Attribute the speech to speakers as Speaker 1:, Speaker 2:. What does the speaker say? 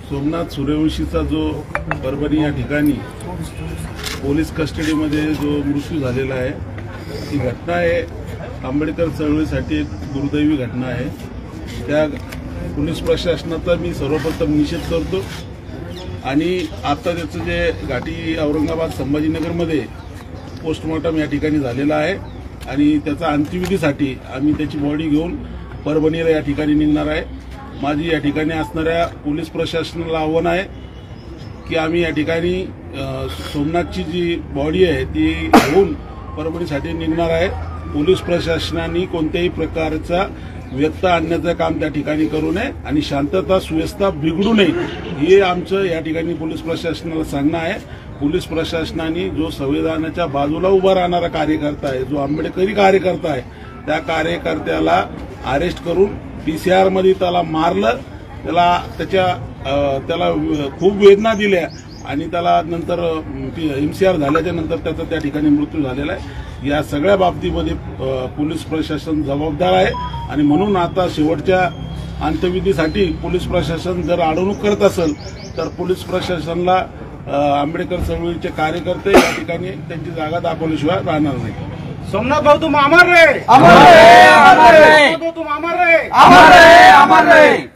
Speaker 1: सोमनाथ सूर्यवंशीचा जो परभणी या ठिकाणी पोलीस कस्टडीमध्ये जो मृत्यू झालेला आहे, ही घटना आहे आंबेडकर चळवळीसाठी एक दुर्दैवी घटना आहे। त्या पोलीस प्रशासनाचा मी सर्वप्रथम निषेध करतो आणि आता त्याचं जे घाटी औरंगाबाद संभाजीनगरमध्ये पोस्टमॉर्टम या ठिकाणी झालेला आहे आणि त्याचा अंत्यविधीसाठी आम्ही त्याची बॉडी घेऊन परभणीला या ठिकाणी निघणार आहे। माझी या ठिकाणी असणाऱ्या पोलीस प्रशासनाला आव्हान आहे की आम्ही या ठिकाणी सोमनाथची जी बॉडी आहे ती घेऊन परभणीसाठी निघणार आहे। पोलीस प्रशासनाने कोणत्याही प्रकारचा व्यत्यय आणण्याचं काम त्या ठिकाणी करू नये आणि शांतता सुव्यवस्था बिघडू नये हे आमचं या ठिकाणी पोलीस प्रशासनाला सांगणं आहे। पोलीस प्रशासनाने जो संविधानाच्या बाजूला उभा राहणारा कार्यकर्ता आहे, जो आंबेडकरी कार्यकर्ता आहे, त्या कार्यकर्त्याला अरेस्ट करून पीसीआर मध्ये त्याला मारलं, त्याला खूप वेदना दिल्या आणि त्याला नंतर एमसीआर झाल्याच्या नंतर त्याचा त्या ठिकाणी मृत्यू झालेला आहे। या सगळ्या बाबतीमध्ये पोलीस प्रशासन जबाबदार आहे आणि म्हणून आता शेवटच्या अंत्यविधीसाठी पोलीस प्रशासन जर अडवणूक करत असेल तर पोलीस प्रशासनाला आंबेडकर चळवळीचे कार्यकर्ते या ठिकाणी त्यांची जागा दाखवल्याशिवाय राहणार नाही।
Speaker 2: सोमनाथ भाऊ तुम अमर रे,
Speaker 3: अमर रे, अमर रे,
Speaker 2: तुम अमर रे,
Speaker 3: अमर रे, अमर रे।